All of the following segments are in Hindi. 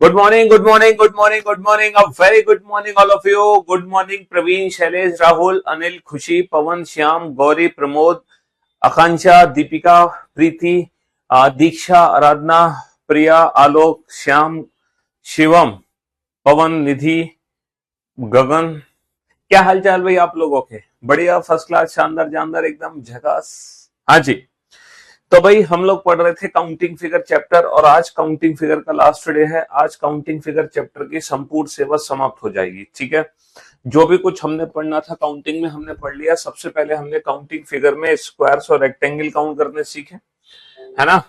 Good morning, good morning, good morning, good morning. A very good morning, all of you. Good morning, Praveen, Shailesh, Rahul, Anil, Khushi, Pawan, Shyam, Gauri, Pramod, Akansha, Deepika, Preeti, Diksha, Aradhना, Priya, Alok, Shyam, Shivam, पवन, निधि, गगन। क्या हालचाल भाई आप लोगों के? बढ़िया, फर्स्ट क्लास, शानदार जानदार, एकदम झकास। हाँ जी। तो भाई हम लोग पढ़ रहे थे काउंटिंग फिगर चैप्टर और आज काउंटिंग फिगर का लास्ट डे है। आज काउंटिंग फिगर चैप्टर की संपूर्ण सेवा समाप्त हो जाएगी। ठीक है, जो भी कुछ हमने पढ़ना था काउंटिंग में हमने पढ़ लिया। सबसे पहले हमने काउंटिंग फिगर में स्क्वायर्स और रेक्टेंगल काउंट करने सीखे, है ना?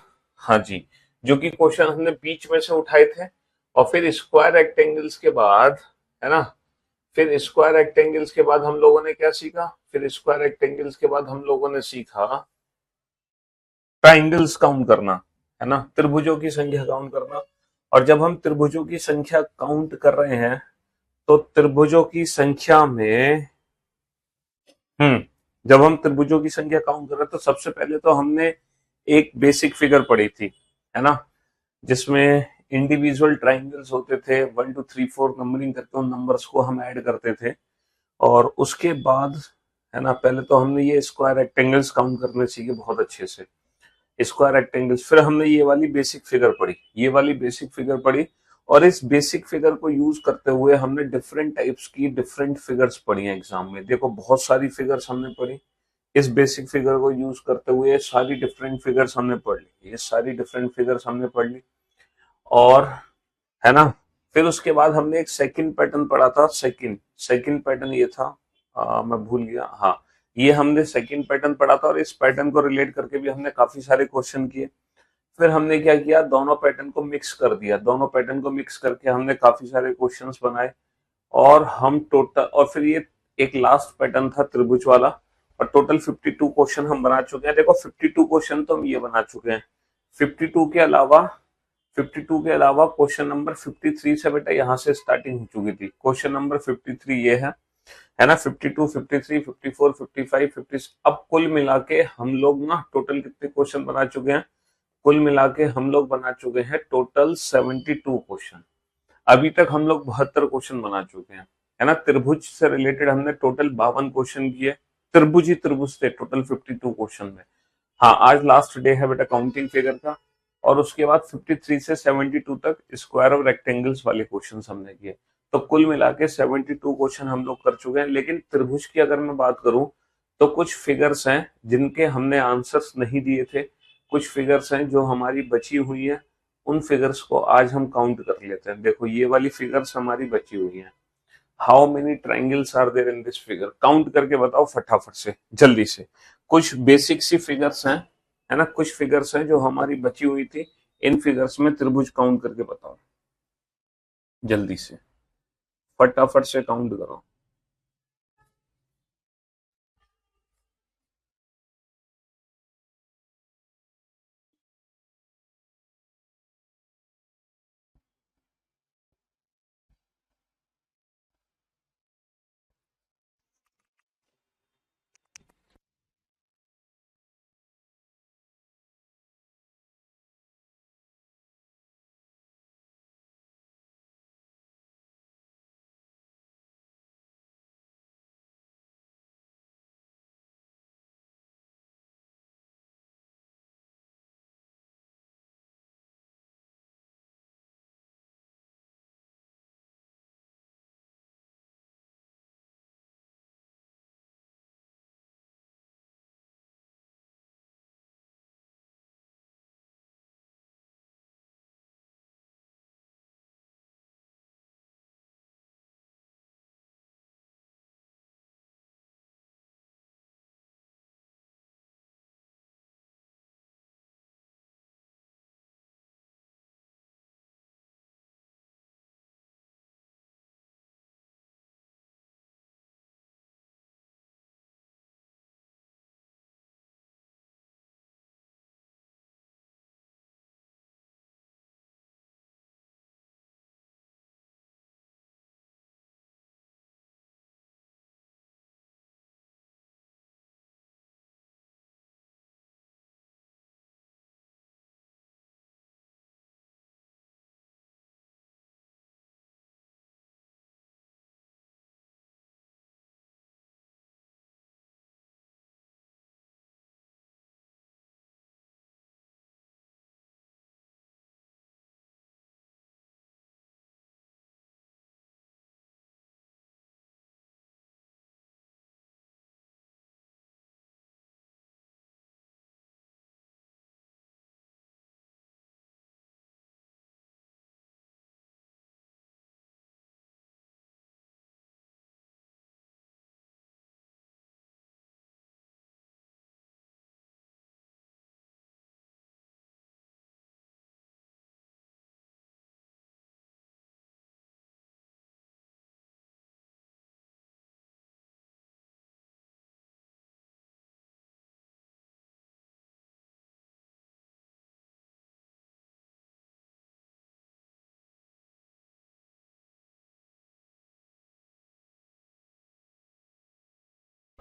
हाँ जी, जो कि क्वेश्चन हमने बीच में से उठाए थे। और फिर स्क्वायर रेक्टेंगल्स के बाद, है ना, फिर स्क्वायर रेक्टेंगल्स के बाद हम लोगों ने क्या सीखा? फिर स्क्वायर रेक्टेंगल्स के बाद हम लोगों ने सीखा ट्राइंगल्स काउंट करना, है ना, त्रिभुजों की संख्या काउंट करना। और जब हम त्रिभुजों की संख्या काउंट कर रहे हैं तो त्रिभुजों की संख्या में जब हम त्रिभुजों की संख्या काउंट कर रहे हैं तो सबसे पहले तो हमने एक बेसिक फिगर पढ़ी थी, है ना, जिसमें इंडिविजुअल ट्राइंगल्स होते थे, 1 2 3 4 नंबरिंग करके उन नंबर्स को हम ऐड करते थे। और उसके बाद, है ना, पहले तो हमने ये स्क्वायर रेक्टेंगल्स काउंट करने सीखे बहुत अच्छे से, स्क्वायर रेक्टेंगल्स। फिर हमने ये वाली बेसिक फिगर पढ़ी, ये वाली बेसिक फिगर पढ़ी। और इस बेसिक फिगर को यूज करते हुए हमने डिफरेंट टाइप्स की डिफरेंट फिगर्स पढ़ी हैं एग्जाम में। देखो बहुत सारी फिगर्स हमने पढ़ी इस बेसिक फिगर को यूज करते हुए, सारी डिफरेंट फिगर्स हमने पढ़ ली, ये सारी डिफरेंट फिगर्स हमने पढ़ ली। और, है ना, फिर उसके बाद हमने एक सेकंड पैटर्न पढ़ा था। सेकंड सेकंड पैटर्न ये था, मैं भूल गया, हाँ, ये हमने सेकंड पैटर्न पढ़ा था और इस पैटर्न को रिलेट करके भी हमने काफी सारे क्वेश्चन किए। फिर हमने क्या किया, दोनों पैटर्न को मिक्स कर दिया, दोनों पैटर्न को मिक्स करके हमने काफी सारे क्वेश्चंस बनाए। और हम टोटल, और फिर ये एक लास्ट पैटर्न था त्रिभुज वाला। और टोटल 52 क्वेश्चन हम बना चुके हैं। देखो 52 क्वेश्चन तो हम ये बना चुके हैं। 52 के अलावा 52 के अलावा क्वेश्चन नंबर 53 से बेटा यहाँ से स्टार्टिंग हो चुकी थी। क्वेश्चन नंबर 53 ये है ना, 52, 53, 54, 55, 50। अब कुल मिला के हम लोग ना टोटल कितने क्वेश्चन बना चुके हैं? कुल मिला के हम लोग बना चुके हैं टोटल 72 क्वेश्चन। अभी तक हम लोग 72 क्वेश्चन बना चुके हैं, है ना। त्रिभुज से रिलेटेड हमने टोटल 52 क्वेश्चन किए। त्रिभुज ही त्रिभुज थे टोटल 52 क्वेश्चन में। हाँ, आज लास्ट डे है बेटा काउंटिंग फिगर का। और उसके बाद 53 से 72 तक स्क्वायर और रेक्टेंगल्स वाले क्वेश्चन हमने किए। तो कुल मिला के 72 क्वेश्चन हम लोग कर चुके हैं। लेकिन त्रिभुज की अगर मैं बात करूं तो कुछ फिगर्स हैं जिनके हमने आंसर्स नहीं दिए थे, कुछ फिगर्स हैं जो हमारी बची हुई हैं। उन फिगर्स को आज हम काउंट कर लेते हैं। देखो ये वाली फिगर्स हमारी बची हुई हैं। How many triangles are there in this figure? Count करके बताओ फटाफट से, जल्दी से। कुछ बेसिक सी फिगर्स हैं, है ना, कुछ फिगर्स हैं जो हमारी बची हुई थी। इन फिगर्स में त्रिभुज काउंट करके बताओ जल्दी से, फटाफट से काउंट करो।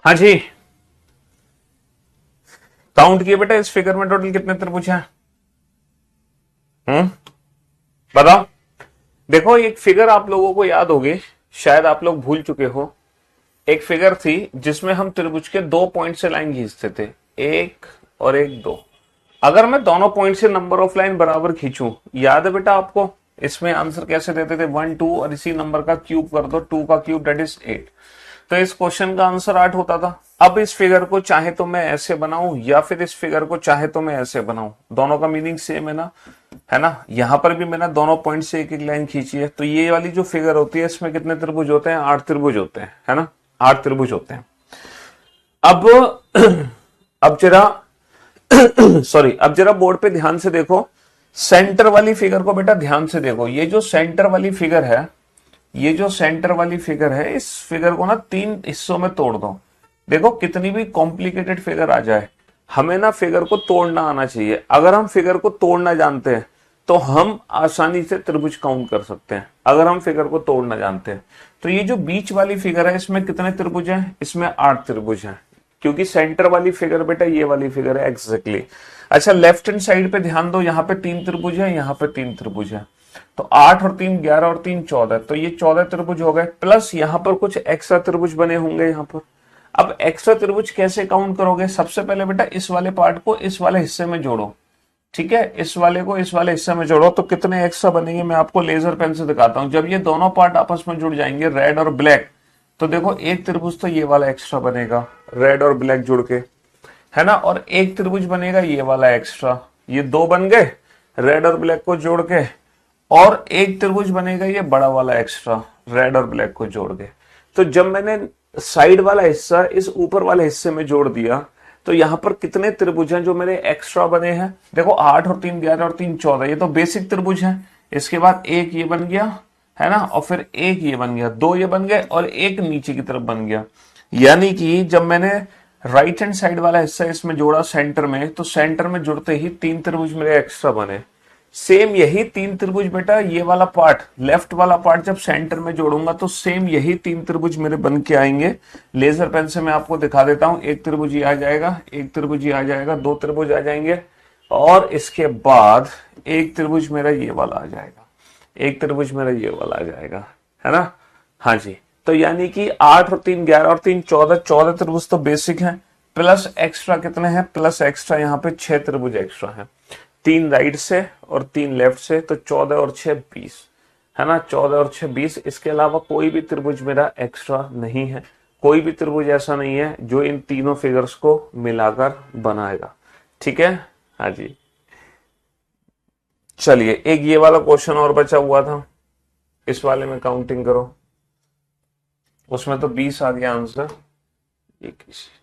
हाँ जी, काउंट किए बेटा इस फिगर में टोटल कितने त्रिभुज हैं? बताओ। देखो एक फिगर आप लोगों को याद होगी, शायद आप लोग भूल चुके हो। एक फिगर थी जिसमें हम त्रिभुज के 2 पॉइंट से लाइन खींचते थे, 1 और 1 2। अगर मैं दोनों पॉइंट से नंबर ऑफ लाइन बराबर खींचूं, याद है बेटा आपको इसमें आंसर कैसे देते थे? 1 2 और इसी नंबर का क्यूब कर दो, 2 का क्यूब दैट इज 8। तो इस क्वेश्चन का आंसर 8 होता था। अब इस फिगर को चाहे तो मैं ऐसे बनाऊं या फिर इस फिगर को चाहे तो मैं ऐसे बनाऊं, दोनों का मीनिंग सेम है ना, है ना। यहां पर भी मैंने दोनों पॉइंट से एक एक लाइन खींची है, तो ये वाली जो फिगर होती है इसमें कितने त्रिभुज होते हैं? 8 त्रिभुज होते हैं, है ना, 8 त्रिभुज होते हैं। अब अब जरा सॉरी, अब जरा बोर्ड पे ध्यान से देखो, सेंटर वाली फिगर को बेटा ध्यान से देखो। ये जो सेंटर वाली फिगर है, ये जो सेंटर वाली फिगर है, इस फिगर को ना 3 हिस्सों में तोड़ दो। देखो कितनी भी कॉम्प्लिकेटेड फिगर आ जाए, हमें ना फिगर को तोड़ना आना चाहिए। अगर हम फिगर को तोड़ना जानते हैं तो हम आसानी से त्रिभुज काउंट कर सकते हैं, अगर हम फिगर को तोड़ना जानते हैं। तो ये जो बीच वाली फिगर है इसमें कितने त्रिभुज हैं? इसमें 8 त्रिभुज हैं, क्योंकि सेंटर वाली फिगर बेटा ये वाली फिगर है एग्जैक्टली। अच्छा लेफ्ट हैंड साइड पे ध्यान दो, यहाँ पे 3 त्रिभुज है, यहाँ पे 3 त्रिभुज है। तो 8 और 3 11 और 3 14, तो ये 14 त्रिभुज हो गए, प्लस यहाँ पर कुछ एक्स्ट्रा त्रिभुज बने होंगे यहाँ पर। अब एक्स्ट्रा त्रिभुज कैसे काउंट करोगे? सबसे पहले बेटा इस वाले पार्ट को इस वाले हिस्से में जोड़ो, ठीक है, इस वाले को इस वाले हिस्से में जोड़ो, तो कितने एक्स्ट्रा बनेंगे मैं आपको लेजर पेन से दिखाता हूं। जब ये दोनों पार्ट आपस में जुड़ जाएंगे रेड और ब्लैक, तो देखो एक त्रिभुज तो ये वाला एक्स्ट्रा बनेगा रेड और ब्लैक जुड़ के, है ना, और एक त्रिभुज बनेगा ये वाला एक्स्ट्रा, ये 2 बन गए रेड और ब्लैक को जोड़ के, और एक त्रिभुज बनेगा ये बड़ा वाला एक्स्ट्रा रेड और ब्लैक को जोड़ के। तो जब मैंने साइड वाला हिस्सा इस ऊपर वाले हिस्से में जोड़ दिया, तो यहां पर कितने त्रिभुज हैं जो मेरे एक्स्ट्रा बने हैं? देखो 8 और 3 11 और 3 14, ये तो बेसिक त्रिभुज हैं। इसके बाद एक ये बन गया, है ना, और फिर एक ये बन गया, 2 ये बन गए और एक नीचे की तरफ बन गया। यानी कि जब मैंने राइट हैंड साइड वाला हिस्सा इसमें जोड़ा सेंटर में, तो सेंटर में जुड़ते ही 3 त्रिभुज मेरे एक्स्ट्रा बने। सेम यही 3 त्रिभुज बेटा ये वाला पार्ट, लेफ्ट वाला पार्ट जब सेंटर में जोड़ूंगा तो सेम यही 3 त्रिभुज मेरे बन के आएंगे। लेजर पेन से मैं आपको दिखा देता हूं, एक त्रिभुज ये आ जाएगा, एक त्रिभुज ये आ जाएगा, 2 त्रिभुज आ जाएंगे, और इसके बाद एक त्रिभुज मेरा ये वाला आ जाएगा, एक त्रिभुज मेरा ये वाला आ जाएगा, है ना। हाँ जी, तो यानी कि 8 और 3 11 और 3 14, 14 त्रिभुज तो बेसिक हैं, प्लस एक्स्ट्रा कितने हैं? प्लस एक्स्ट्रा यहाँ पे 6 त्रिभुज एक्स्ट्रा हैं, 3 राइट से और 3 लेफ्ट से, तो 14 और 6 20, है ना, 14 और 6 20। इसके अलावा कोई भी त्रिभुज मेरा एक्स्ट्रा नहीं है, कोई भी त्रिभुज ऐसा नहीं है जो इन तीनों फिगर्स को मिलाकर बनाएगा, ठीक है। हाँ जी, चलिए एक ये वाला क्वेश्चन और बचा हुआ था, इस वाले में काउंटिंग करो, उसमें तो 20 आ गया आंसर। ये किसी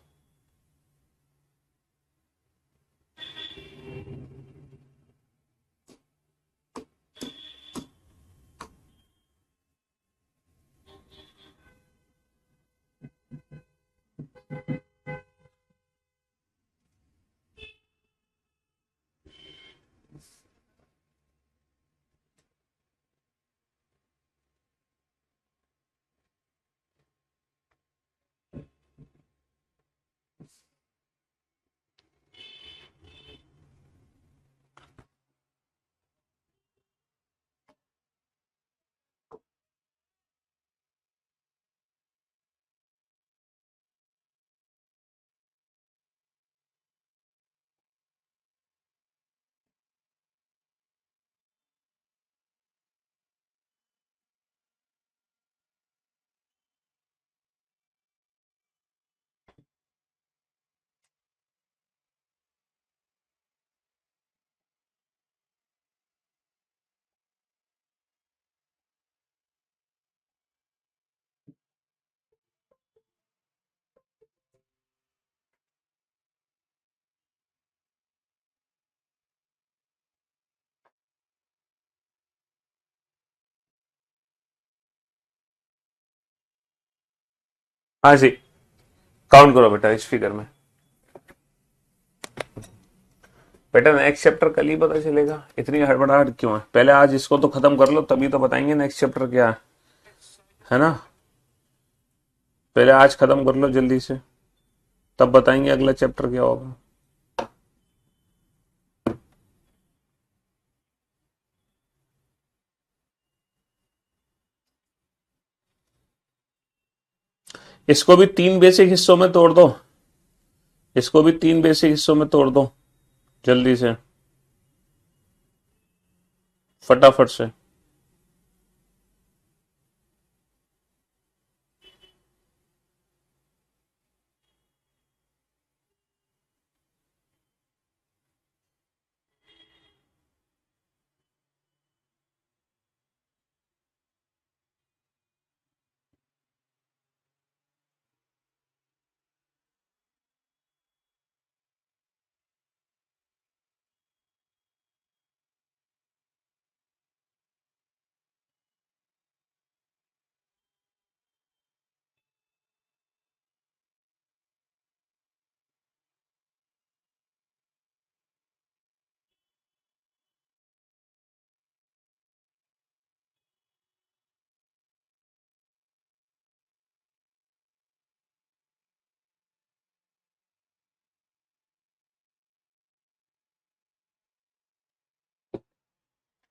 हाँ जी, काउंट करो बेटा इस फिगर में। बेटा नेक्स्ट चैप्टर कल ही पता चलेगा, इतनी हड़बड़ाहट क्यों है? पहले आज इसको तो खत्म कर लो, तभी तो बताएंगे नेक्स्ट चैप्टर क्या है ना। पहले आज खत्म कर लो जल्दी से। तब बताएंगे अगला चैप्टर क्या होगा। इसको भी 3 बेसिक हिस्सों में तोड़ दो, इसको भी 3 बेसिक हिस्सों में तोड़ दो जल्दी से, फटाफट से।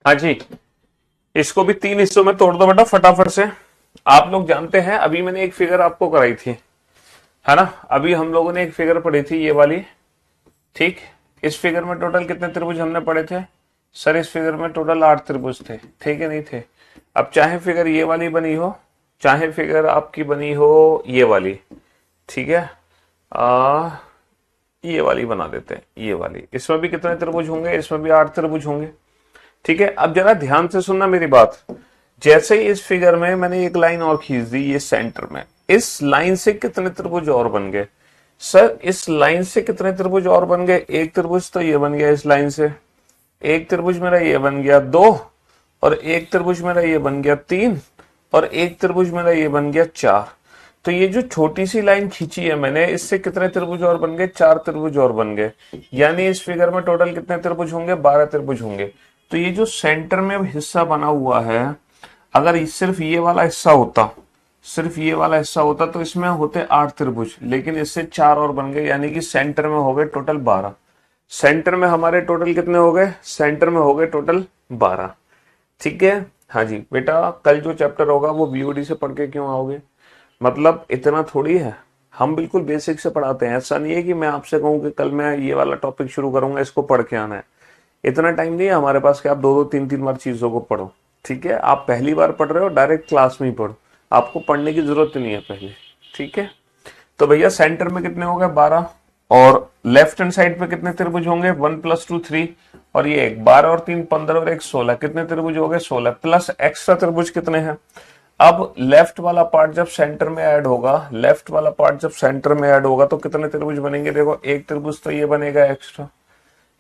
हाँ जी, इसको भी 3 हिस्सों में तोड़ दो बेटा फटाफट से। आप लोग जानते हैं अभी मैंने एक फिगर आपको कराई थी, है ना, अभी हम लोगों ने एक फिगर पढ़ी थी ये वाली, ठीक। इस फिगर में टोटल कितने त्रिभुज हमने पढ़े थे सर? इस फिगर में टोटल 8 त्रिभुज थे, ठीक है नहीं थे? अब चाहे फिगर ये वाली बनी हो, चाहे फिगर आपकी बनी हो ये वाली, ठीक है, ये वाली बना देते हैं, ये वाली, इसमें भी कितने त्रिभुज होंगे? इसमें भी 8 त्रिभुज होंगे, ठीक है। अब जरा ध्यान से सुनना मेरी बात। जैसे ही इस फिगर में मैंने एक लाइन और खींच दी ये सेंटर में, इस लाइन से कितने त्रिभुज और बन गए सर? इस लाइन से कितने त्रिभुज और बन गए? एक त्रिभुज तो ये बन गया इस लाइन से, एक त्रिभुज मेरा ये बन गया 2, और एक त्रिभुज मेरा ये बन गया 3, और एक त्रिभुज मेरा ये बन गया 4। तो ये जो छोटी सी लाइन खींची है मैंने, इससे कितने त्रिभुज और बन गए? 4 त्रिभुज और बन गए। यानी इस फिगर में टोटल कितने त्रिभुज होंगे? 12 त्रिभुज होंगे। तो ये जो सेंटर में हिस्सा बना हुआ है, अगर सिर्फ ये वाला हिस्सा होता, सिर्फ ये वाला हिस्सा होता तो इसमें होते 8 त्रिभुज, लेकिन इससे 4 और बन गए, यानी कि सेंटर में हो गए टोटल 12। सेंटर में हमारे टोटल कितने हो गए? सेंटर में हो गए टोटल 12, ठीक है। हाँ जी बेटा, कल जो चैप्टर होगा वो बीओडी से पढ़ के क्यों आओगे? मतलब इतना थोड़ी है, हम बिल्कुल बेसिक से पढ़ाते हैं। ऐसा नहीं है कि मैं आपसे कहूं कि कल मैं ये वाला टॉपिक शुरू करूंगा, इसको पढ़ के आना है। इतना टाइम नहीं है हमारे पास कि आप 2-2 3-3 बार चीजों को पढ़ो, ठीक है। आप पहली बार पढ़ रहे हो, डायरेक्ट क्लास में ही पढ़ो, आपको पढ़ने की जरूरत नहीं है पहले, ठीक है। तो भैया सेंटर में कितने हो गए? 12। और लेफ्ट हैंड साइड पे कितने त्रिभुज होंगे? 1 + 2 3, और ये 12 और 3 15 और 1 16, कितने त्रिभुज हो गए? 16, प्लस एक्स्ट्रा त्रिभुज कितने हैं? अब लेफ्ट वाला पार्ट जब सेंटर में ऐड होगा, लेफ्ट वाला पार्ट जब सेंटर में ऐड होगा तो कितने त्रिभुज बनेंगे? देखो, एक त्रिभुज तो ये बनेगा एक्स्ट्रा,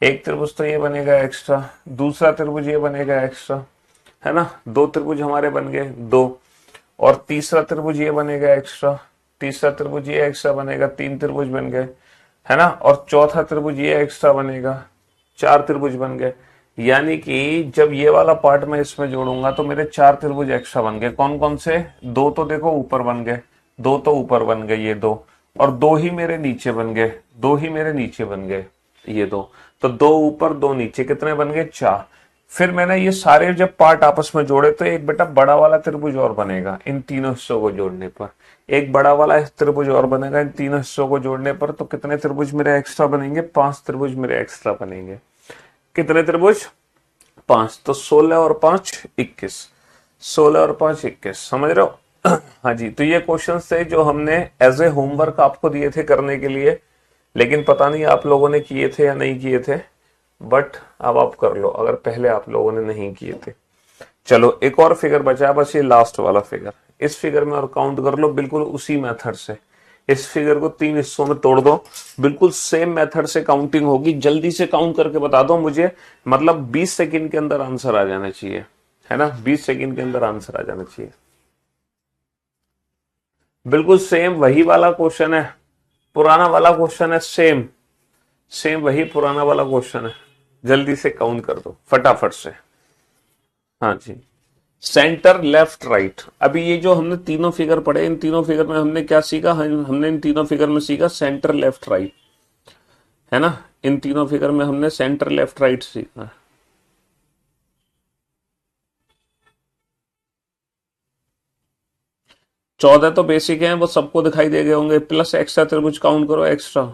एक त्रिभुज तो ये बनेगा एक्स्ट्रा, दूसरा त्रिभुज ये बनेगा एक्स्ट्रा, है ना, 2 त्रिभुज हमारे बन गए 2, और तीसरा त्रिभुज ये बनेगा एक्स्ट्रा, तीसरा त्रिभुज ये एक्स्ट्रा बनेगा, 3 त्रिभुज बन गए, है ना, और चौथा त्रिभुज ये एक्स्ट्रा बनेगा, 4 त्रिभुज बन गए। यानी कि जब ये वाला पार्ट मैं इसमें जोड़ूंगा तो मेरे 4 त्रिभुज एक्स्ट्रा बन गए। कौन कौन से? 2 तो देखो ऊपर बन गए, 2 तो ऊपर बन गए ये 2, और 2 ही मेरे नीचे बन गए, 2 ही मेरे नीचे बन गए ये 2। तो 2 ऊपर 2 नीचे, कितने बन गए? 4। फिर मैंने ये सारे जब पार्ट आपस में जोड़े तो एक बेटा बड़ा वाला त्रिभुज और बनेगा इन तीनों हिस्सों को जोड़ने पर, एक बड़ा वाला त्रिभुज और बनेगा इन तीनों हिस्सों को जोड़ने पर। तो कितने त्रिभुज मेरे एक्स्ट्रा बनेंगे? 5 त्रिभुज मेरे एक्स्ट्रा बनेंगे। कितने त्रिभुज? 5। तो 16 और 5 21, 16 और 5 21, समझ रहे हो? हाँ जी, तो ये क्वेश्चन थे जो हमने एज ए होमवर्क आपको दिए थे करने के लिए, लेकिन पता नहीं आप लोगों ने किए थे या नहीं किए थे, बट अब आप कर लो अगर पहले आप लोगों ने नहीं किए थे। चलो एक और फिगर बचा, बस ये लास्ट वाला फिगर। इस फिगर में और काउंट कर लो बिल्कुल उसी मेथड से। इस फिगर को 3 हिस्सों में तोड़ दो, बिल्कुल सेम मेथड से काउंटिंग होगी। जल्दी से काउंट करके बता दो मुझे, मतलब 20 सेकंड के अंदर आंसर आ जाना चाहिए, है ना, 20 सेकंड के अंदर आंसर आ जाना चाहिए। बिल्कुल सेम वही वाला क्वेश्चन है, पुराना वाला क्वेश्चन है, सेम सेम वही पुराना वाला क्वेश्चन है। जल्दी से काउंट कर दो फटाफट से। हाँ जी, सेंटर, लेफ्ट, राइट। अभी ये जो हमने तीनों फिगर पढ़े, इन तीनों फिगर में हमने क्या सीखा? हमने इन तीनों फिगर में सीखा सेंटर, लेफ्ट, राइट, है ना। इन तीनों फिगर में हमने सेंटर, लेफ्ट, राइट सीखा। 14 तो बेसिक है, वो सबको दिखाई दे गए होंगे। प्लस एक्स्ट्रा त्रिभुज काउंट करो, एक्स्ट्रा।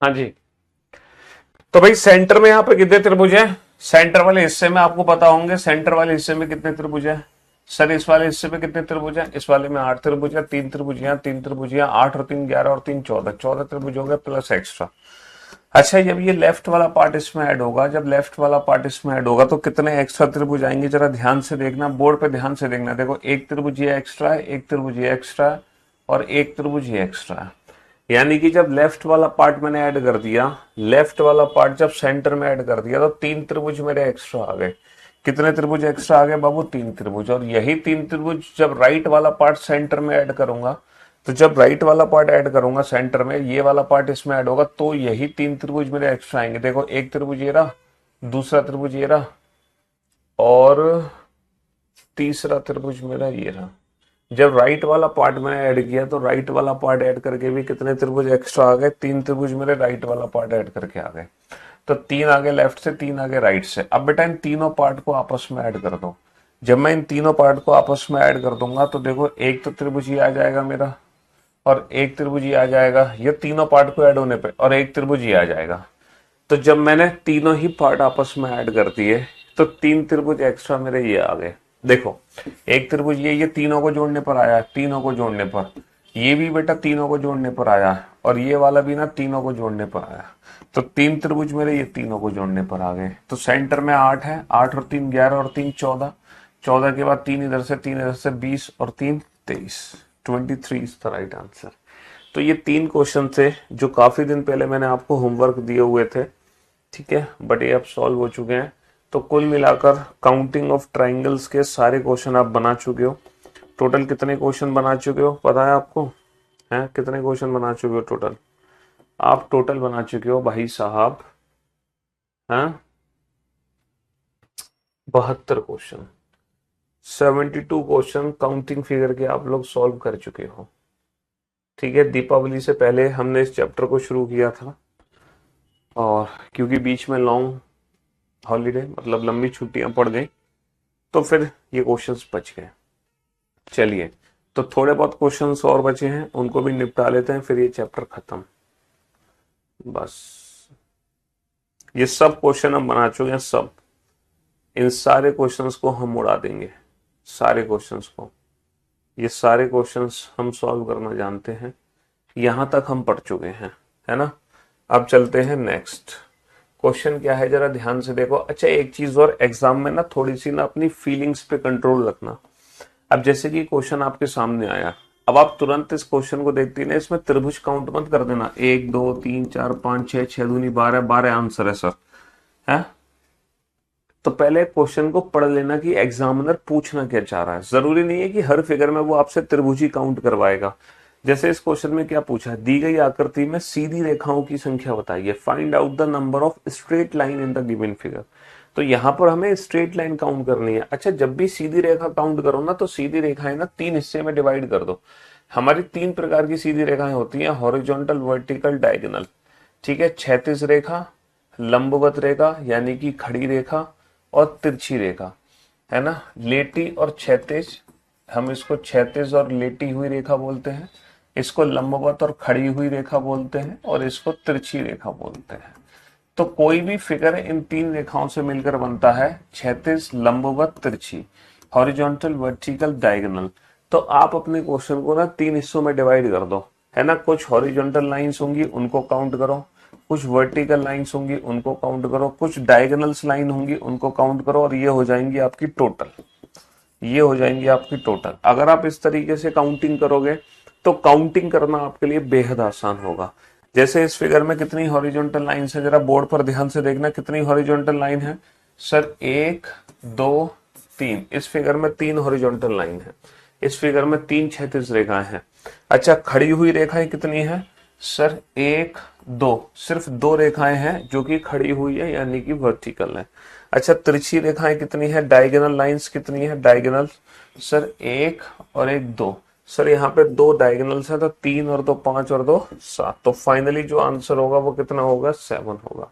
हाँ जी। तो भाई सेंटर में यहाँ पे कितने त्रिभुज है? सेंटर वाले हिस्से में आपको पता होंगे, सेंटर वाले हिस्से में कितने त्रिभुज है? सर इस वाले हिस्से में कितने त्रिभुज है? इस वाले में 8 त्रिभुज है, 3 त्रिभुज यहाँ, 3 त्रिभुज यहाँ, 8 और 3 11 और 3 14, 14 त्रिभुज हो गए प्लस एक्स्ट्रा। अच्छा, जब ये लेफ्ट वाला पार्ट इसमें ऐड होगा, जब लेफ्ट वाला पार्ट इसमें ऐड होगा तो कितने एक्स्ट्रा त्रिभुज आएंगे? जरा ध्यान से देखना, बोर्ड पे ध्यान से देखना। देखो, एक त्रिभुज ये एक्स्ट्रा है, एक त्रिभुज ये एक्स्ट्रा है और एक त्रिभुज ये एक्स्ट्रा है। यानी कि जब लेफ्ट वाला पार्ट मैंने ऐड कर दिया, लेफ्ट वाला पार्ट जब सेंटर में ऐड कर दिया तो 3 त्रिभुज मेरे एक्स्ट्रा आ गए। कितने त्रिभुज एक्स्ट्रा आ गए बाबू? 3 त्रिभुज। और यही 3 त्रिभुज जब राइट वाला पार्ट सेंटर में ऐड करूंगा, तो जब राइट वाला पार्ट ऐड करूंगा सेंटर में, ये वाला पार्ट इसमें ऐड होगा, तो यही 3 त्रिभुज मेरे एक्स्ट्रा आएंगे। देखो, एक त्रिभुज ये रहा, दूसरा त्रिभुज ये रहा और तीसरा त्रिभुज मेरा ये रहा। जब राइट वाला पार्ट मैंने ऐड किया तो राइट वाला पार्ट ऐड करके भी कितने त्रिभुज एक्स्ट्रा आ गए? 3 त्रिभुज मेरे राइट वाला पार्ट ऐड करके आ गए। तो 3 आगे लेफ्ट से, 3 आगे राइट से। अब बेटा इन तीनों पार्ट को आपस में ऐड कर दो। जब मैं इन तीनों पार्ट को आपस में ऐड कर दूंगा तो देखो, एक तो त्रिभुज ये आ जाएगा मेरा और एक त्रिभुज ये आ जाएगा, ये तीनों पार्ट को ऐड होने पे, और एक त्रिभुज ये आ जाएगा। तो जब मैंने तीनों ही पार्ट आपस में ऐड कर दिए तो 3 त्रिभुज एक्स्ट्रा मेरे ये आ गए। देखो, एक त्रिभुज ये तीनों को जोड़ने पर आया है, तीनों को जोड़ने पर। ये भी बेटा तीनों को जोड़ने पर आया है और ये वाला भी ना तीनों को जोड़ने पर आया। तो 3 त्रिभुज मेरे ये तीनों को जोड़ने पर आ गए। तो सेंटर में 8 है, 8 और 3 11 और 3 14, 14 के बाद 3 इधर से, 3 इधर से, 20 और 3 23, 23 इज द राइट आंसर। तो ये 3 क्वेश्चन थे जो काफी दिन पहले मैंने आपको होमवर्क दिए हुए थे, ठीक है, बट ये अब सॉल्व हो चुके हैं। तो कुल मिलाकर काउंटिंग ऑफ ट्राइंगल्स के सारे क्वेश्चन आप बना चुके हो। टोटल कितने क्वेश्चन बना चुके हो पता है आपको? हैं, कितने क्वेश्चन बना चुके हो टोटल? आप टोटल बना चुके हो भाई साहब, हैं, 72 क्वेश्चन। 72 क्वेश्चन काउंटिंग फिगर के आप लोग सॉल्व कर चुके हो। ठीक है, दीपावली से पहले हमने इस चैप्टर को शुरू किया था और क्योंकि बीच में लॉन्ग हॉलीडे मतलब लंबी छुट्टियां पड़ गई तो फिर ये क्वेश्चंस बच गए। चलिए, तो थोड़े बहुत क्वेश्चंस और बचे हैं, उनको भी निपटा लेते हैं, फिर ये चैप्टर खत्म। बस ये सब क्वेश्चन हम बना चुके हैं, सब। इन सारे क्वेश्चंस को हम उड़ा देंगे, सारे क्वेश्चंस को। ये सारे क्वेश्चंस हम सॉल्व करना जानते हैं, यहां तक हम पढ़ चुके हैं, है ना। अब चलते हैं नेक्स्ट क्वेश्चन। क्या है जरा ध्यान से देखो। अच्छा, एक चीज और, एग्जाम में ना थोड़ी सी ना अपनी फीलिंग्स पे कंट्रोल रखना। अब जैसे कि क्वेश्चन आपके सामने आया, अब आप तुरंत इस क्वेश्चन को देखते ही ना इसमें त्रिभुज काउंट मत कर देना, 1 2 3 4 5 6, 6 दूनी 12, 12 आंसर है सर, है। तो पहले क्वेश्चन को पढ़ लेना कि एग्जामिनर पूछना क्या चाह रहा है। जरूरी नहीं है कि हर फिगर में वो आपसे त्रिभुज ही काउंट करवाएगा। जैसे इस क्वेश्चन में क्या पूछा है, दी गई आकृति में सीधी रेखाओं की संख्या बताइए, find out the number of straight line in the given figure. तो यहां पर हमें स्ट्रेट लाइन काउंट करनी है। अच्छा, जब भी सीधी रेखा काउंट करो ना तो सीधी रेखाएं ना 3 हिस्से में डिवाइड कर दो। हमारी 3 प्रकार की सीधी रेखाएं होती हैं, हॉरिजॉन्टल, वर्टिकल, डायगोनल। ठीक है, क्षैतिज रेखा, लंबवत रेखा यानी कि खड़ी रेखा, और तिरछी रेखा, है ना। लेटी और क्षैतिज, हम इसको क्षैतिज और लेटी हुई रेखा बोलते हैं, इसको लंबवत और खड़ी हुई रेखा बोलते हैं, और इसको तिरछी रेखा बोलते हैं। तो कोई भी फिगर इन तीन रेखाओं से मिलकर बनता है क्षैतिज, लंबवत, तिरछी, हॉरिजॉन्टल, वर्टिकल, डायगोनल। तो आप अपने क्वेश्चन को ना तीन हिस्सों में डिवाइड कर दो, है ना। कुछ हॉरिजॉन्टल लाइंस होंगी उनको काउंट करो, कुछ वर्टिकल लाइंस होंगी उनको काउंट करो, कुछ डायगोनल्स लाइन होंगी उनको काउंट करो, और ये हो जाएंगी आपकी टोटल, ये हो जाएंगी आपकी टोटल। अगर आप इस तरीके से काउंटिंग करोगे तो काउंटिंग करना आपके लिए बेहद आसान होगा। जैसे इस फिगर में कितनी हॉरिजॉन्टल लाइंस है, जरा बोर्ड पर ध्यान से देखना कितनी हॉरिजॉन्टल लाइन है। सर 1 2 3, इस फिगर में 3 हॉरिजॉन्टल लाइन है, इस फिगर में 3 क्षैतिज रेखाएं हैं। अच्छा, खड़ी हुई रेखाएं कितनी है? सर 1 2, सिर्फ 2 रेखाएं हैं जो कि खड़ी हुई है यानी कि वर्टिकल है। अच्छा, तिरछी रेखाएं कितनी है? डायगोनल लाइंस कितनी है? डायगोनल सर 1 और 1 2, सर यहाँ पे 2 डायगोनल्स है तो 3 और 2 5 और 2 7, तो फाइनली जो आंसर होगा वो कितना होगा? 7 होगा।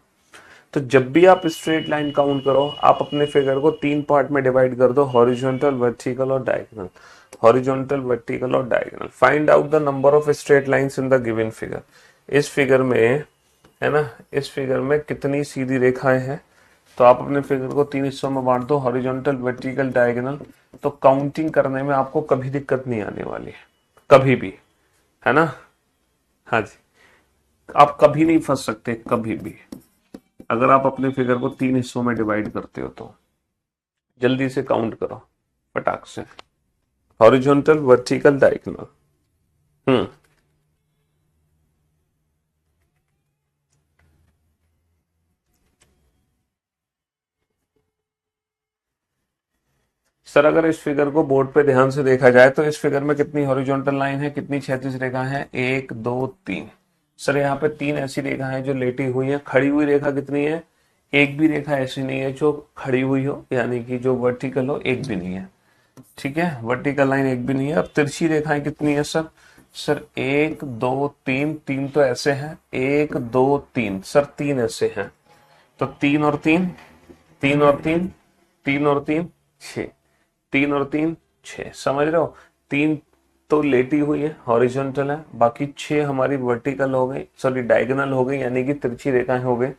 तो जब भी आप स्ट्रेट लाइन काउंट करो, आप अपने फिगर को 3 पार्ट में डिवाइड कर दो, हॉरिजॉन्टल, वर्टिकल और डायगोनल, हॉरिजॉन्टल, वर्टिकल और diagonal. Find out the number of straight lines in the given figure. इस फिगर में, है ना, इस फिगर में कितनी सीधी रेखाएं हैं? तो आप अपने फिगर को 3 हिस्सों में बांट दो, हॉरिजॉन्टल, वर्टिकल, डायगोनल। तो काउंटिंग करने में आपको कभी दिक्कत नहीं आने वाली है, कभी भी, है ना। हाँ जी, आप कभी नहीं फंस सकते, कभी भी, अगर आप अपने फिगर को 3 हिस्सों में डिवाइड करते हो तो। जल्दी से काउंट करो फटाक से, हॉरिजॉन्टल, वर्टिकल, डायगोनल। सर अगर इस फिगर को बोर्ड पे ध्यान से देखा जाए तो इस फिगर में कितनी हॉरिजॉन्टल लाइन है, कितनी क्षैतिज रेखा है? 1 2 3। सर यहाँ पे 3 ऐसी रेखा है जो लेटी हुई है। खड़ी हुई रेखा कितनी है? एक भी रेखा ऐसी नहीं है जो खड़ी हुई हो, यानी कि जो वर्टिकल हो, एक भी नहीं है। ठीक है, वर्टिकल लाइन एक भी नहीं है। अब तिरछी रेखाएं कितनी है सर? सर 1 2 3, 3 तो ऐसे हैं, 1 2 3, सर 3 ऐसे हैं। तो 3 और 3, 3 और 3, 3 और 3 6, 3 और 3 6, समझ रहे हो। 3 तो लेटी हुई है, हॉरिजॉन्टल है, बाकी 6 हमारी वर्टिकल हो गई, सॉरी डायगोनल हो गई, यानी कि तिरछी रेखाएं हो गई।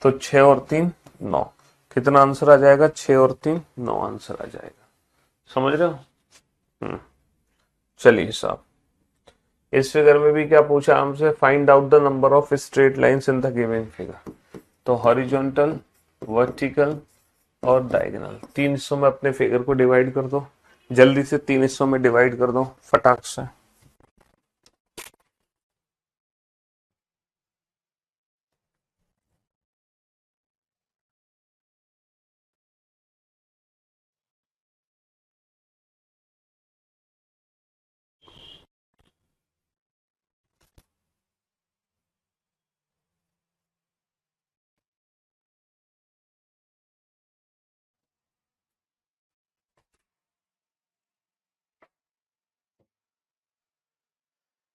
तो 6 और 3 9, कितना आंसर आ जाएगा? 6 और 3 9 आंसर आ जाएगा, समझ रहे हो। चलिए साहब, इस फिगर में भी क्या पूछा हमसे? Find out the number of straight lines in the given figure. तो हॉरिजॉन्टल, वर्टिकल और डायगोनल, 3 हिस्सों में अपने फिगर को डिवाइड कर दो। जल्दी से 3 हिस्सों में डिवाइड कर दो फटाक से।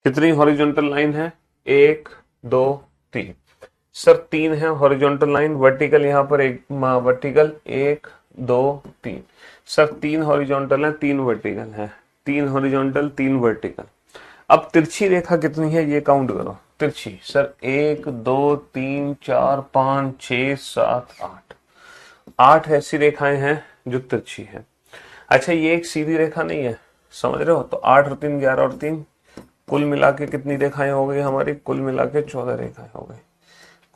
कितनी हॉरिजॉन्टल लाइन है? 1 2 3। सर 3 है हॉरिजॉन्टल लाइन, वर्टिकल यहाँ पर एक, वर्टिकल 1 2 3। सर 3 हॉरिजॉन्टल है, 3 वर्टिकल है, 3 हॉरिजॉन्टल 3 वर्टिकल। अब तिरछी रेखा कितनी है ये काउंट करो। तिरछी सर 1 2 3 4 5 6 7 8, 8 ऐसी रेखाएं हैं जो तिरछी है। अच्छा, ये एक सीधी रेखा नहीं है, समझ रहे हो। तो 8 और 3 11 और 3, कुल मिला के कितनी रेखाएं हो गई हमारी? कुल मिला के 14 रेखाएं हो गई।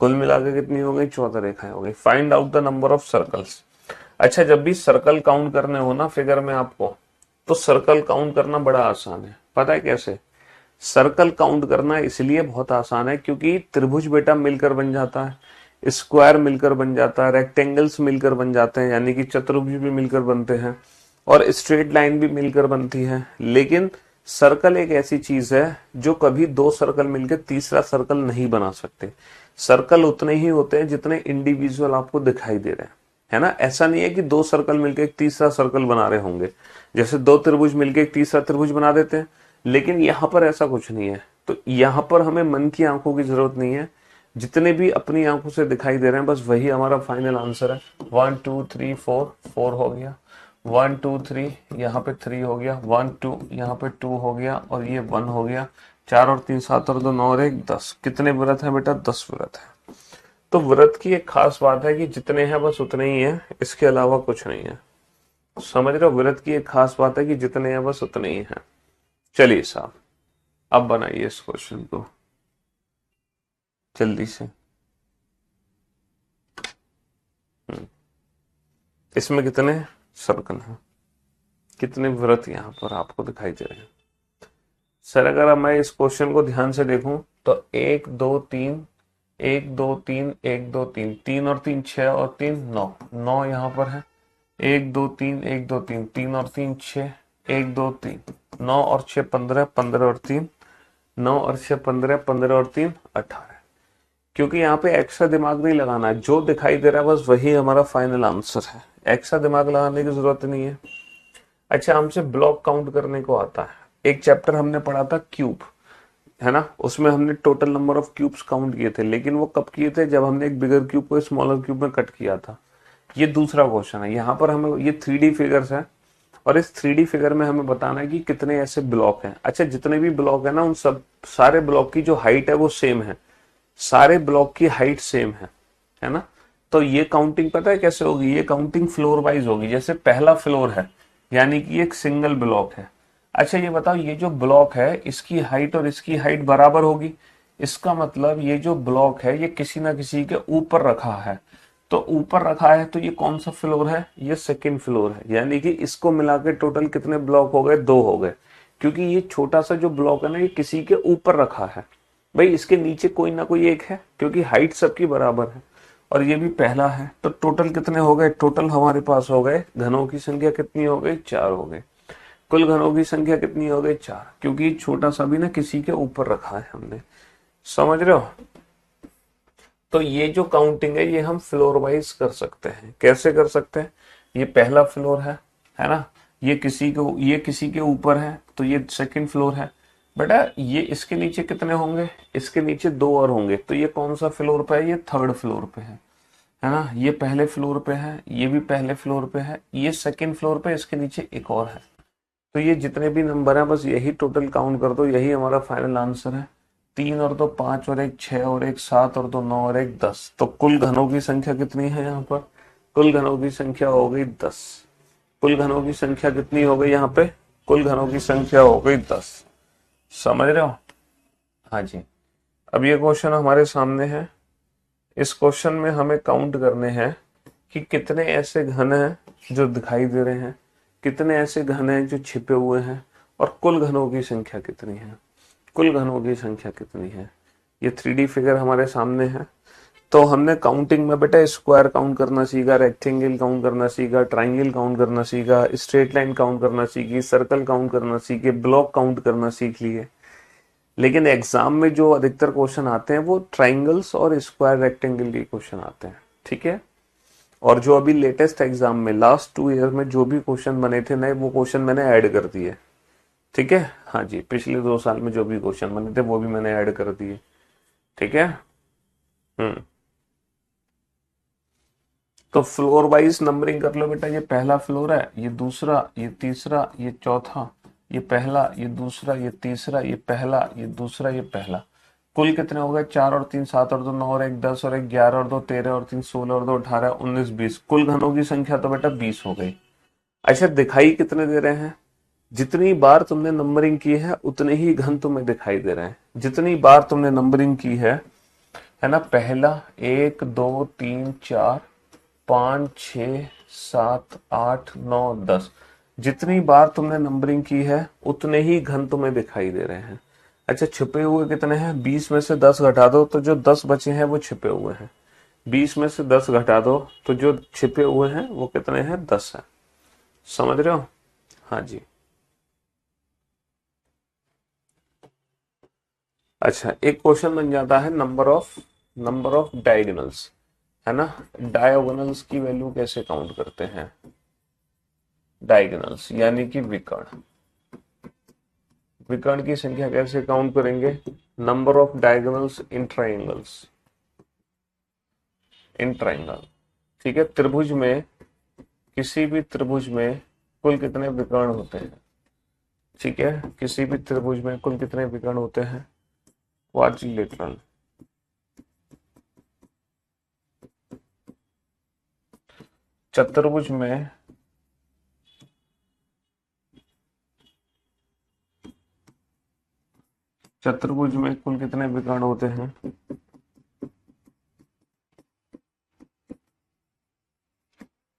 कुल मिला के कितनी हो गई? 14 रेखाएं हो गई। Find out the number of circles. अच्छा, जब भी सर्कल काउंट करने हो ना फिगर में आपको, तो सर्कल काउंट करना बड़ा आसान है। पता है कैसे? सर्कल काउंट करना इसलिए बहुत आसान है क्योंकि त्रिभुज बेटा मिलकर बन जाता है, स्क्वायर मिलकर बन जाता है, रेक्टेंगल्स मिलकर बन जाते हैं, यानी कि चतुर्भुज भी मिलकर बनते हैं, और स्ट्रेट लाइन भी मिलकर बनती है। लेकिन सर्कल एक ऐसी चीज है जो कभी 2 सर्कल मिलकर तीसरा सर्कल नहीं बना सकते। सर्कल उतने ही होते हैं जितने इंडिविजुअल आपको दिखाई दे रहे हैं, है ना। ऐसा नहीं है कि 2 सर्कल मिलकर एक तीसरा सर्कल बना रहे होंगे, जैसे 2 त्रिभुज मिलकर एक तीसरा त्रिभुज बना देते हैं, लेकिन यहां पर ऐसा कुछ नहीं है। तो यहां पर हमें मन की आंखों की जरूरत नहीं है, जितने भी अपनी आंखों से दिखाई दे रहे हैं बस वही हमारा फाइनल आंसर है। 1 2 3 4, 4 हो गया, 1 2 3 यहाँ पे 3 हो गया, 1 2 यहाँ पे 2 हो गया, और ये 1 हो गया। 4 और 3 7 और 2 9 और 1 10। कितने व्रत है बेटा? 10 व्रत है। तो व्रत की एक खास बात है कि जितने हैं बस उतने ही हैं, इसके अलावा कुछ नहीं है। समझ रहे हो? व्रत की एक खास बात है कि जितने हैं बस उतने ही हैं। चलिए साहब, अब बनाइए इस क्वेश्चन को जल्दी से। इसमें कितने सर्कल हैं, कितने व्रत यहाँ पर आपको दिखाई दे रहे हैं? सर अगर मैं इस क्वेश्चन को ध्यान से देखूं तो 1 2 3, 1 2 3, 1 2 3, 3 और 3 6 और 3 9, 9 यहाँ पर है। 1 2 3, 1 2 3, 3 और 3 6, 1 2 3, 9 और 6 15, 15 और 3 9 और 6 15, 15 और 3 18। क्योंकि यहाँ पे एक्स्ट्रा दिमाग नहीं लगाना है, जो दिखाई दे रहा है बस वही हमारा फाइनल आंसर है। एक्स्ट्रा दिमाग लगाने की जरूरत नहीं है। अच्छा, हमसे ब्लॉक काउंट करने को आता है। एक चैप्टर हमने पढ़ा था क्यूब, है ना, उसमें हमने total number of cubes count किए थे, लेकिन वो कब किए थे? जब हमने एक बिगर क्यूब को स्मॉलर क्यूब में कट किया था। ये दूसरा क्वेश्चन है। यहाँ पर हमें ये 3D फिगर्स है, और इस 3D फिगर में हमें बताना है कि कितने ऐसे ब्लॉक हैं। अच्छा, जितने भी ब्लॉक है ना, उन सब सारे ब्लॉक की जो हाइट है वो सेम है, सारे ब्लॉक की हाइट सेम है ना। तो ये काउंटिंग पता है कैसे होगी? ये काउंटिंग फ्लोर वाइज होगी। जैसे पहला फ्लोर है, यानी कि एक सिंगल ब्लॉक है। अच्छा ये बताओ, ये जो ब्लॉक है इसकी हाइट और इसकी हाइट बराबर होगी। इसका मतलब ये जो ब्लॉक है ये किसी ना किसी के ऊपर रखा है। तो ऊपर रखा है तो ये कौन सा फ्लोर है? ये सेकंड फ्लोर है। यानी कि इसको मिला के टोटल कितने ब्लॉक हो गए? 2 हो गए। क्योंकि ये छोटा सा जो ब्लॉक है ना, ये किसी के ऊपर रखा है। भाई इसके नीचे कोई ना कोई एक है, क्योंकि हाइट सबकी बराबर है। और ये भी पहला है। तो टोटल कितने हो गए? टोटल हमारे पास हो गए, घनों की संख्या कितनी हो गई? 4 हो गए। कुल घनों की संख्या कितनी हो गई? 4, क्योंकि छोटा सा भी ना किसी के ऊपर रखा है हमने। समझ रहे हो? तो ये जो काउंटिंग है ये हम फ्लोर वाइज कर सकते हैं। कैसे कर सकते हैं? ये पहला फ्लोर है ना, ये किसी के ऊपर है तो ये सेकंड फ्लोर है। बेटा ये इसके नीचे कितने होंगे? इसके नीचे 2 और होंगे। तो ये कौन सा फ्लोर पे है? ये थर्ड फ्लोर पे है ना। ये पहले फ्लोर पे है, ये भी पहले फ्लोर पे है, ये सेकंड फ्लोर पे, इसके नीचे एक और है। तो ये जितने भी नंबर हैं बस यही टोटल काउंट कर दो, यही हमारा फाइनल आंसर है। 3 और 2 5 और 1 6 और 1 7 और 2 9 और 1 10। तो कुल घनों की संख्या कितनी है यहाँ पर? कुल घनों की संख्या हो गई 10। कुल घनों की संख्या कितनी हो गई यहाँ पे? कुल घनों की संख्या हो गई 10। समझ रहे हो? हाँ जी। अब ये क्वेश्चन हमारे सामने है। इस क्वेश्चन में हमें काउंट करने हैं कि कितने ऐसे घन हैं जो दिखाई दे रहे हैं, कितने ऐसे घन हैं जो छिपे हुए हैं, और कुल घनों की संख्या कितनी है। कुल घनों की संख्या कितनी है? ये 3D फिगर हमारे सामने है। तो हमने काउंटिंग में बेटा स्क्वायर काउंट करना सीखा, रेक्टेंगल काउंट करना सीखा, ट्राइंगल काउंट करना सीखा, स्ट्रेट लाइन काउंट करना सीखी, सर्कल काउंट करना सीखे, ब्लॉक काउंट करना सीख लिए। लेकिन एग्जाम में जो अधिकतर क्वेश्चन आते हैं वो ट्राइंगल्स और स्क्वायर रेक्टेंगल के क्वेश्चन आते हैं। ठीक है। और जो अभी लेटेस्ट एग्जाम में लास्ट 2 ईयर में जो भी क्वेश्चन बने थे नए, वो क्वेश्चन मैंने ऐड कर दिए। ठीक है। हाँ जी, पिछले 2 साल में जो भी क्वेश्चन बने थे वो भी मैंने ऐड कर दिए। ठीक है। हम्म। तो फ्लोर वाइज नंबरिंग कर लो बेटा। ये पहला फ्लोर है, ये दूसरा, ये तीसरा, ये चौथा, ये पहला, ये दूसरा, ये तीसरा, ये पहला, ये दूसरा, ये पहला। कुल कितने हो गए? 4 और 3 7 और 2 9 और 1 10 और 1 11 और 2 13 और 3 16 और 2 18 19 20। कुल घनों की संख्या तो बेटा 20 हो गई। अच्छा, दिखाई कितने दे रहे हैं? जितनी बार तुमने नंबरिंग की है उतने ही घन तुम्हें दिखाई दे रहे हैं। जितनी बार तुमने नंबरिंग की है ना। पहला 1 2 3 4 5 6 7 8 9 10। जितनी बार तुमने नंबरिंग की है उतने ही घन तुम्हें दिखाई दे रहे हैं। अच्छा, छिपे हुए कितने हैं? 20 में से 10 घटा दो तो जो 10 बचे हैं वो छिपे हुए हैं। 20 में से 10 घटा दो तो जो छिपे हुए हैं वो कितने हैं? 10 है। समझ रहे हो? हाँ जी। अच्छा, एक क्वेश्चन बन जाता है नंबर ऑफ डायगोनल्स, है ना। डायगोनल्स की वैल्यू कैसे काउंट करते हैं? डायगोनल्स यानी कि विकर्ण, विकर्ण की संख्या कैसे काउंट करेंगे? Number of diagonals in triangles. In triangle. ठीक है, त्रिभुज में, किसी भी त्रिभुज में कुल कितने विकर्ण होते हैं? ठीक है, किसी भी त्रिभुज में कुल कितने विकर्ण होते हैं? क्वाड्रिलेटरल। चतुर्भुज में कुल कितने विकर्ण होते हैं?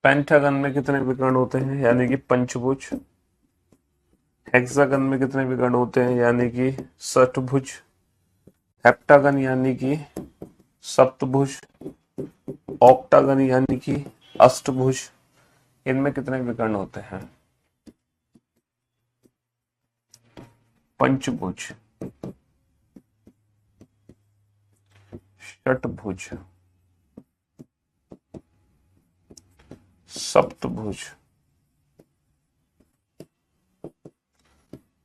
पेंटागन में कितने विकर्ण होते हैं, यानी कि पंचभुज। हेक्सागन में कितने विकर्ण होते हैं, यानी कि षटभुज। हेप्टागन यानी कि सप्तभुज। ऑक्टागन यानी कि अष्टभुज। इनमें कितने विकर्ण होते हैं? पंचभुज, षटभुज, सप्तभुज,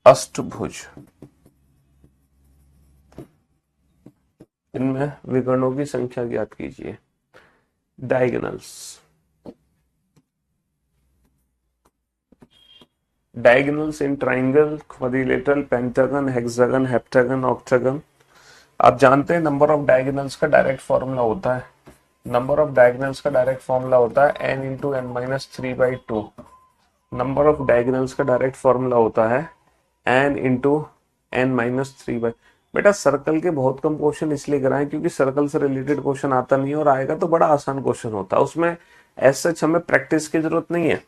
अष्टभुज। इनमें विकर्णों की संख्या ज्ञात कीजिए। Diagonals. Diagonals in triangle, quadrilateral, pentagon, hexagon, heptagon, octagon. आप जानते हैं नंबर ऑफ डायगोनल्स का डायरेक्ट फॉर्मूला होता है, नंबर ऑफ डायगोनल्स का डायरेक्ट फॉर्मूला होता है n into N minus 3/2। Number of diagonals का डायरेक्ट फॉर्मूला होता है n इंटू एन माइनस 3/। बेटा सर्कल के बहुत कम क्वेश्चन इसलिए कराएं क्योंकि सर्कल से रिलेटेड क्वेश्चन आता नहीं है, और आएगा तो बड़ा आसान क्वेश्चन होता है। उसमें एज सच हमें प्रैक्टिस की जरूरत नहीं है,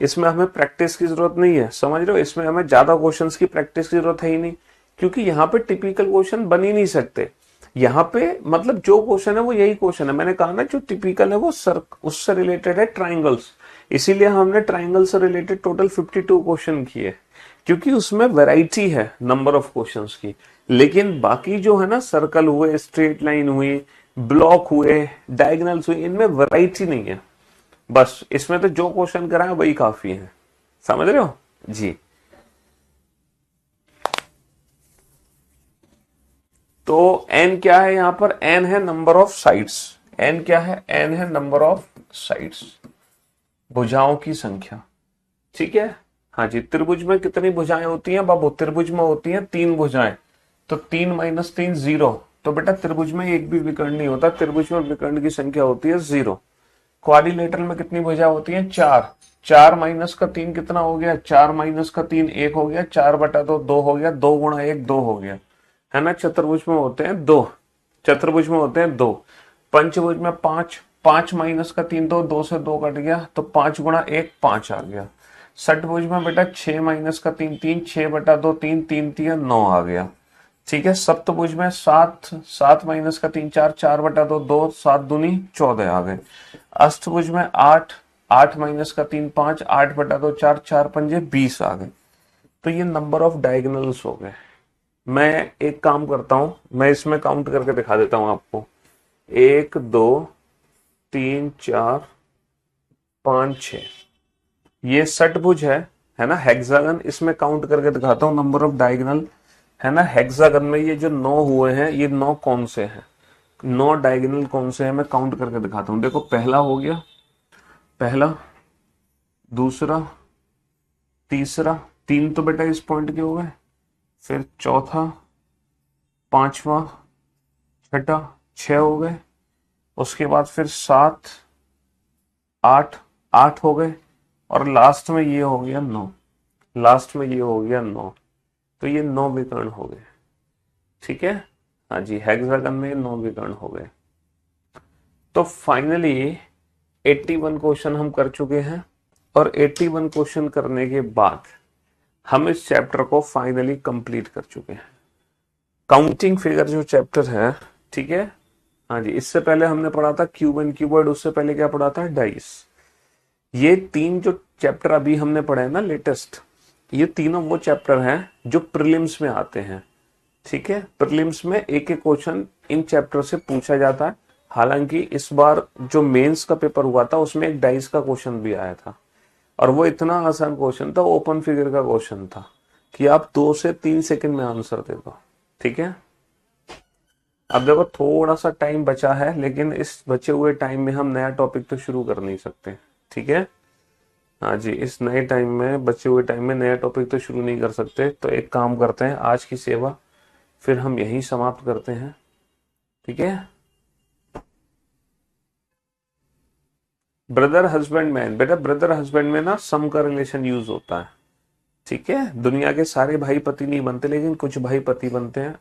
इसमें हमें प्रैक्टिस की जरूरत नहीं है, समझ रहे हो? इसमें हमें ज्यादा क्वेश्चंस की प्रैक्टिस की जरूरत है ही नहीं, क्योंकि यहाँ पे टिपिकल क्वेश्चन बन ही नहीं सकते। यहाँ पे मतलब जो क्वेश्चन है वो यही क्वेश्चन है। मैंने कहा ना जो टिपिकल है वो उससे रिलेटेड है ट्राइंगल्स, इसीलिए हमने ट्राइंगल से रिलेटेड टोटल 52 क्वेश्चन किए, क्योंकि उसमें वैरायटी है नंबर ऑफ क्वेश्चंस की। लेकिन बाकी जो है ना, सर्कल हुए, स्ट्रेट लाइन हुई, ब्लॉक हुए, डायगोनल्स हुई, इनमें वैरायटी नहीं है। बस इसमें तो जो क्वेश्चन कराए वही काफी है, समझ रहे हो जी? तो n क्या है यहां पर? n है नंबर ऑफ साइड्स। n क्या है? n है नंबर ऑफ साइड्स, भुजाओं की संख्या। ठीक है, हाँ जी। त्रिभुज में कितनी भुजाएं होती हैं बाबू? त्रिभुज में होती हैं 3 भुजाएं, तो 3 माइनस 3 0। तो बेटा त्रिभुज में एक भी विकर्ण नहीं होता, त्रिभुज में विकर्ण की संख्या होती है 0। क्वाड्रिलेटरल में कितनी भुजा होती है? 4। 4 माइनस का 3 कितना हो गया? 4 माइनस का 3 1 हो गया, 4/2 2 हो गया, 2 गुणा 1 2 हो गया, है ना? चतुर्भुज में होते हैं 2, चतुर्भुज में होते हैं 2। पंचभुज में 5, 5 माइनस का 3 2 से 2 कट गया, तो 5 गुणा 1 5 आ गया। षटभुज में बेटा 6 माइनस का 3 3, 6/2 3 3 3 9 आ गया। ठीक है, सप्तभुज में 7, 7 माइनस का 3 4, 4/2 2, 7 दूनी 14 आ गए। अष्टभुज में 8, 8 माइनस का 3 5, 8/2 4, 4 पंजे 20 आ गए। तो ये नंबर ऑफ डायगोनल्स हो गए। मैं एक काम करता हूं, मैं इसमें काउंट करके दिखा देता हूं आपको। 1 2 3 4 5 6, ये षटभुज है ना? हेक्सागन, इसमें काउंट करके दिखाता हूं नंबर ऑफ डायगोनल, है ना? हेक्सागन में ये जो 9 हुए हैं, ये 9 कौन से हैं? 9 डायगोनल कौन से हैं मैं काउंट करके दिखाता हूं। देखो पहला हो गया, पहला, दूसरा, तीसरा, 3 तो बेटा इस पॉइंट के हो गए, फिर चौथा, पांचवा, छठा, 6 हो गए, उसके बाद फिर 7 8, 8 हो गए, और लास्ट में ये हो गया 9, लास्ट में ये हो गया 9। तो ये 9 विकर्ण हो गए। ठीक है, हाँ जी, हेक्सागन में 9 विकर्ण हो गए। तो फाइनली 81 क्वेश्चन हम कर चुके हैं, और 81 क्वेश्चन करने के बाद हम इस चैप्टर को फाइनली कंप्लीट कर चुके हैं। काउंटिंग फिगर जो चैप्टर है, ठीक है, हाँ जी, इससे पहले हमने पढ़ा था क्यूब एंड क्यूबॉइड, उससे पहले क्या पढ़ा था? डाइस। ये 3 जो चैप्टर अभी हमने पढ़े हैं ना लेटेस्ट, ये तीनों वो चैप्टर हैं जो प्रीलिम्स में आते हैं। ठीक है, प्रीलिम्स में एक एक क्वेश्चन इन चैप्टर से पूछा जाता है। हालांकि इस बार जो मेंस का पेपर हुआ था उसमें एक डाइस का क्वेश्चन भी आया था, और वो इतना आसान क्वेश्चन था, ओपन फिगर का क्वेश्चन था कि आप 2 से 3 सेकंड में आंसर दे दो। ठीक है, अब देखो थोड़ा सा टाइम बचा है, लेकिन इस बचे हुए टाइम में हम नया टॉपिक तो शुरू कर नहीं सकते, ठीक है। हाँ जी, इस नए टाइम में, बचे हुए टाइम में नया टॉपिक तो शुरू नहीं कर सकते। तो एक काम करते हैं, आज की सेवा फिर हम यहीं समाप्त करते हैं, ठीक है। ब्रदर हस्बैंड मैन, बेटा ब्रदर हस्बैंड में ना सम का रिलेशन यूज होता है, ठीक है। दुनिया के सारे भाई पति नहीं बनते, लेकिन कुछ भाई पति बनते हैं।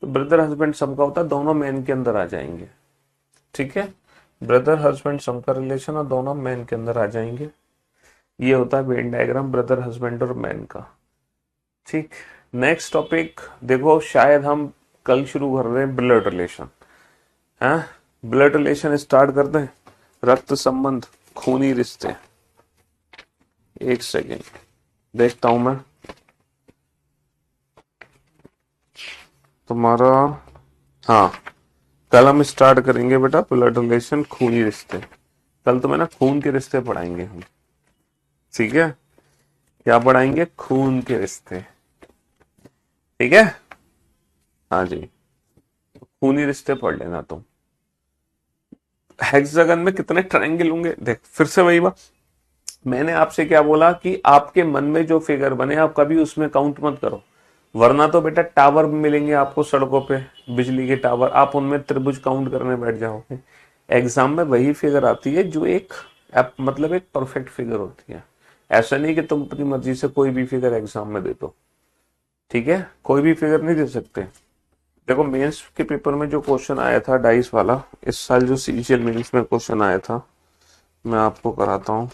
तो ब्रदर हस्बैंड सम का होता है, दोनों मैन के अंदर आ जाएंगे, ठीक है। ब्रदर हस्बैंड सम का रिलेशन और दोनों मैन के अंदर आ जाएंगे। ये होता है वेन डायग्राम ब्रदर हस्बैंड और मैन का, ठीक। नेक्स्ट टॉपिक देखो, शायद हम कल शुरू कर रहे हैं ब्लड रिलेशन, है। ब्लड रिलेशन स्टार्ट करते हैं, रक्त संबंध, खूनी रिश्ते। एक सेकेंड देखता हूं मैं तुम्हारा। हाँ, कल हम स्टार्ट करेंगे बेटा ब्लड रिलेशन, खूनी रिश्ते। कल तो मैं ना खून के रिश्ते पढ़ाएंगे हम, ठीक है। क्या पढ़ाएंगे? खून के रिश्ते, ठीक है। हाँ जी, खूनी रिश्ते पढ़ लेना तुम। हेक्सागन में कितने ट्रायंगल होंगे? देख फिर से वही बात, मैंने आपसे क्या बोला कि आपके मन में जो फिगर बने आप कभी उसमें काउंट मत करो, वरना तो बेटा टावर मिलेंगे आपको सड़कों पे, बिजली के टावर, आप उनमें त्रिभुज काउंट करने बैठ जाओगे। एग्जाम में वही फिगर आती है जो एक मतलब एक परफेक्ट फिगर होती है। ऐसा नहीं कि तुम अपनी मर्जी से कोई भी फिगर एग्जाम में दे दो, ठीक है। कोई भी फिगर नहीं दे सकते। देखो मेंस के पेपर में जो क्वेश्चन आया था डाइस वाला, इस साल जो सीजीएल मेंस में क्वेश्चन आया था, मैं आपको कराता हूँ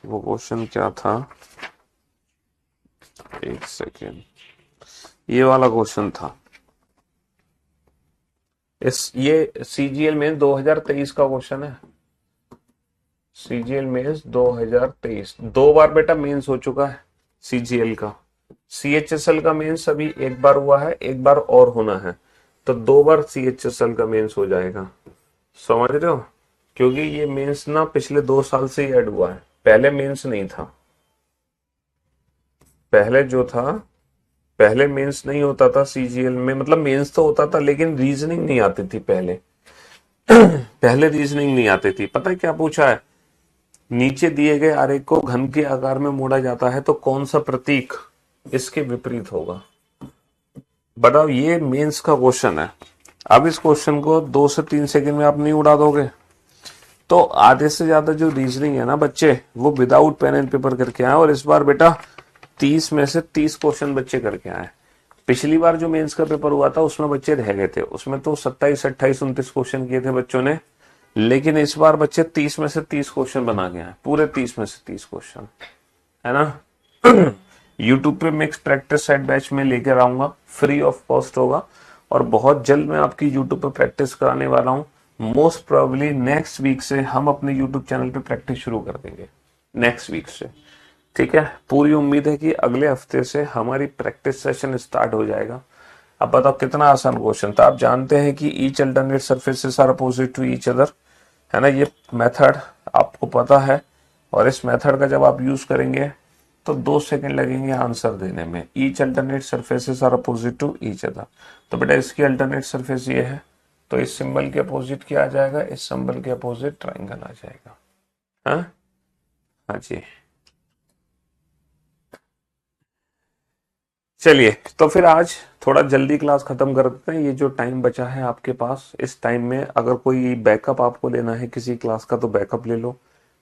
वो क्वेश्चन क्या था। एक सेकेंड, ये वाला क्वेश्चन था। ये सीजीएल में 2023 का क्वेश्चन है। सीजीएल मेंस 2023 दो बार बेटा मेंस हो चुका है सीजीएल का। सीएचएसएल का मेंस अभी एक बार हुआ है, एक बार और होना है, तो दो बार सीएचएसएल का मेंस हो जाएगा। समझ रहे हो? क्योंकि ये मेंस ना पिछले 2 साल से ही ऐड हुआ है, पहले मेंस नहीं था। पहले जो था, पहले मेंस नहीं होता था सीजीएल में, मतलब मेंस तो होता था लेकिन रीजनिंग नहीं आती थी पहले। पहले रीजनिंग नहीं आती थी। पता है क्या पूछा है? नीचे दिए गए आरेख को घन के आकार में मोड़ा जाता है तो कौन सा प्रतीक इसके विपरीत होगा? बताओ, ये मेंस का क्वेश्चन है। अब इस क्वेश्चन को 2 से 3 सेकंड में आप नहीं उड़ा दोगे, तो आधे से ज्यादा जो रीजनिंग है ना बच्चे, वो विदाउट पेन एंड पेपर करके आए। और इस बार बेटा 30 में से 30 क्वेश्चन बच्चे करके आए। पिछली बार जो मेंस का पेपर हुआ था उसमें बच्चे रह गए थे, उसमें तो 27, 28, 29 क्वेश्चन किए थे बच्चों ने। लेकिन इस बार बच्चे 30 में से 30 क्वेश्चन बना के आए, पूरे 30 में से 30 क्वेश्चन, है ना। यूट्यूब पे मिक्स प्रैक्टिस सेट बैच में लेकर आऊंगा, फ्री ऑफ कॉस्ट होगा, और बहुत जल्द मैं आपकी यूट्यूब पे प्रैक्टिस कराने वाला हूँ। मोस्ट प्रोबेबली नेक्स्ट वीक से हम अपने यूट्यूब चैनल पे प्रैक्टिस शुरू कर देंगे, नेक्स्ट वीक से, ठीक है। पूरी उम्मीद है कि अगले हफ्ते से हमारी प्रैक्टिस सेशन स्टार्ट हो जाएगा। अब बताओ कितना आसान क्वेश्चन था। आप जानते हैं कि each alternate surfaces are opposite to each other, है ना, ये मेथड आपको पता है। और इस मेथड का जब आप यूज करेंगे तो 2 सेकंड लगेंगे आंसर देने में। Each alternate surfaces are opposite to each other, तो बेटा इसकी अल्टरनेट सर्फेस ये है, तो इस सिंबल के अपोजिट क्या आ जाएगा? इस सिंबल के अपोजिट ट्राइंगल आ जाएगा। हाँ, हाँ जी। चलिए, तो फिर आज थोड़ा जल्दी क्लास खत्म कर देते हैं। ये जो टाइम बचा है आपके पास, इस टाइम में अगर कोई बैकअप आपको लेना है किसी क्लास का तो बैकअप ले लो।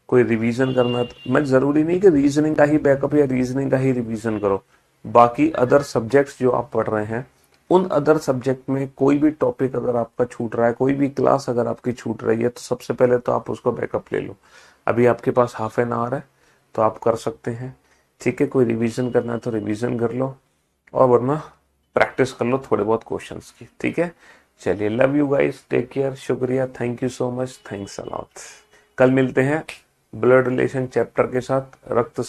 कोई रिवीजन करना है तो मैं, जरूरी नहीं कि रीजनिंग का ही बैकअप या रीजनिंग का ही रिवीजन करो। बाकी अदर सब्जेक्ट्स जो आप पढ़ रहे हैं, उन अदर सब्जेक्ट में कोई भी टॉपिक अगर आपका छूट रहा है, कोई भी क्लास अगर आपकी छूट रही है, तो सबसे पहले तो आप उसको बैकअप ले लो। अभी आपके पास हाफ एन आवर है तो आप कर सकते हैं, ठीक है। कोई रिवीजन करना है तो रिवीजन कर लो, और वरना प्रैक्टिस कर लो थोड़े बहुत क्वेश्चंस की, ठीक है। चलिए, love you guys, take care, शुक्रिया, thank you so much, thanks a lot. कल मिलते हैं ब्लड रिलेशन चैप्टर के साथ, रक्त